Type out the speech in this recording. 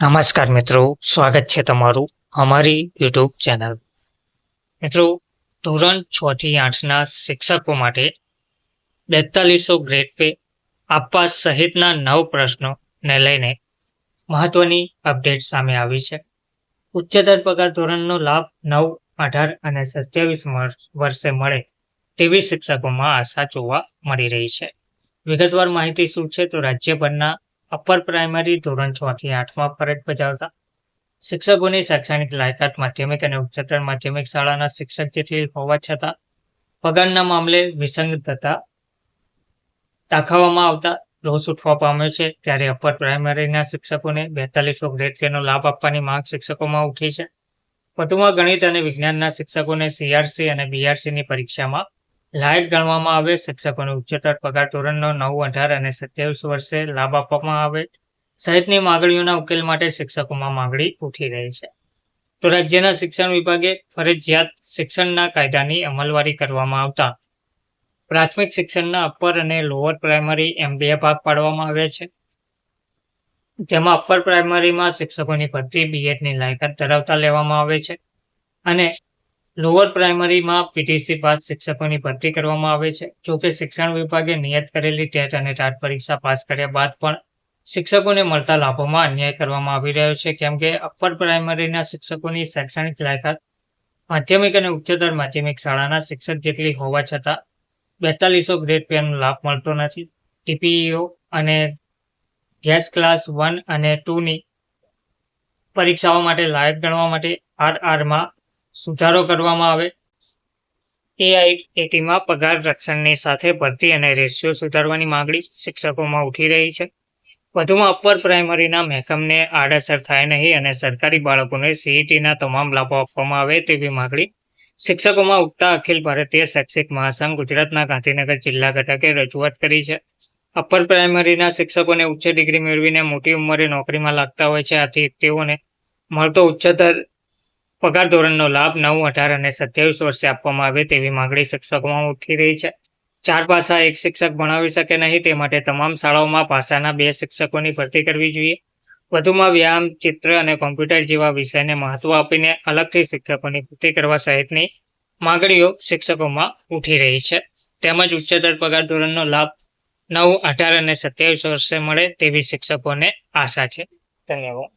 નમસ્કાર મિત્રો, સ્વાગત છે તમારું અમારી યુટ્યુબ ચેનલ. મિત્રો, ધોરણ 6 થી 8ના શિક્ષકો માટે 4200 ગ્રેડ પે આપવા સહિતના 9 પ્રશ્નોને લઈને મહત્વની અપડેટ સામે આવી છે. ઉચ્ચતર પગાર ધોરણનો લાભ 9, 18 અને 27 વર્ષે મળે તેવી શિક્ષકોમાં આશા જોવા મળી રહી છે. વિગતવાર માહિતી શું છે તો રાજ્યભરના અપર પ્રાઇમરી ધોરણ 6 થી 8માં ફરજ બજાવતા શિક્ષકોની શૈક્ષણિક લાયકાત માધ્યમિક અને ઉચ્ચતર માધ્યમિક શાળાના શિક્ષક જેટલી હોવા છતાં પગારના મામલે વિસંગતતા દાખવવામાં આવતા રોષ ઉઠવા પામ્યો છે. ત્યારે અપર પ્રાઇમરીના શિક્ષકોને 4200 ગ્રેડ પેનો લાભ આપવાની માંગ શિક્ષકોમાં ઉઠી છે. વધુમાં ગણિત અને વિજ્ઞાનના શિક્ષકોને CRC અને BRCની પરીક્ષામાં લાયક ગણવામાં આવે. શિક્ષકોને ઉચ્ચતર પગાર ધોરણનો 9, 18 અને 27 વર્ષે લાભ આપવામાં આવે સહિતની માંગણીઓના ઉકેલ માટે શિક્ષકોમાં માંગણી ઉઠી રહી છે. તો રાજ્યના શિક્ષણ વિભાગે ફરજિયાત શિક્ષણના કાયદાની અમલવારી કરવામાં આવતા પ્રાથમિક શિક્ષણના અપર અને લોઅર પ્રાઇમરી એમ 2 ભાગ પાડવામાં આવ્યા છે. જેમાં અપર પ્રાઇમરીમાં શિક્ષકોની ભરતી BEdની લાયકાત ધરાવતા લેવામાં આવે છે અને લોઅર પ્રાઇમરીમાં PTC પાસ શિક્ષકોની ભરતી કરવામાં આવે છે. જોકે શિક્ષણ વિભાગે નિયત કરેલી ટેટ અને ટાટ પરીક્ષા પાસ કર્યા બાદ પણ શિક્ષકોને મળતા લાભોમાં અન્યાય કરવામાં આવી રહ્યો છે. કેમ કે અપર પ્રાઇમરીના શિક્ષકોની શૈક્ષણિક લાયકાત માધ્યમિક અને ઉચ્ચતર માધ્યમિક શાળાના શિક્ષક જેટલી હોવા છતાં 4200 ગ્રેડ પેનો લાભ મળતો નથી. TPEO અને ગેસ ક્લાસ 1 અને 2ની પરીક્ષાઓ માટે લાયક ગણવા માટે RRમાં સુધારો કરવામાં આવે. AIATમાં પગાર રક્ષણની સાથે ભરતી અને રેશિયો સુધારવાની માંગણી શિક્ષકોમાં ઉઠી રહી છે. વધુમાં અપર પ્રાઇમરીના મહેકમને આડઅસર થાય નહીં અને સરકારી બાળકોને CETના તમામ લાભો આપવામાં આવે તેવી માંગણી શિક્ષકોમાં ઉઠતા અખિલ ભારતીય શૈક્ષિક મહાસંઘ ગુજરાતના ગાંધીનગર જિલ્લા ઘટકે રજૂઆત કરી છે. અપર પ્રાઇમરીના શિક્ષકોને ઉચ્ચ ડિગ્રી મેળવીને મોટી ઉંમરે નોકરીમાં લાગતા હોય છે. આથી તેઓને મળતો ઉચ્ચતર પગાર ધોરણનો લાભ 9, 18 અને 27 વર્ષે આપવામાં આવે તેવી માંગણી શિક્ષકોમાં ઉઠી રહી છે. 4 ભાષા એક શિક્ષક ભણાવી શકે નહીં તે માટે તમામ શાળાઓમાં ભાષાના 2 શિક્ષકોની ભરતી કરવી જોઈએ. વધુમાં વ્યાયામ, ચિત્ર અને કોમ્પ્યુટર જેવા વિષયને મહત્વ આપીને અલગથી શિક્ષકોની ભરતી કરવા સહિતની માંગણીઓ શિક્ષકોમાં ઉઠી રહી છે. તેમજ ઉચ્ચતર પગાર ધોરણનો લાભ 9, 18 અને 27 વર્ષે મળે તેવી શિક્ષકોને આશા છે. ધન્યવાદ.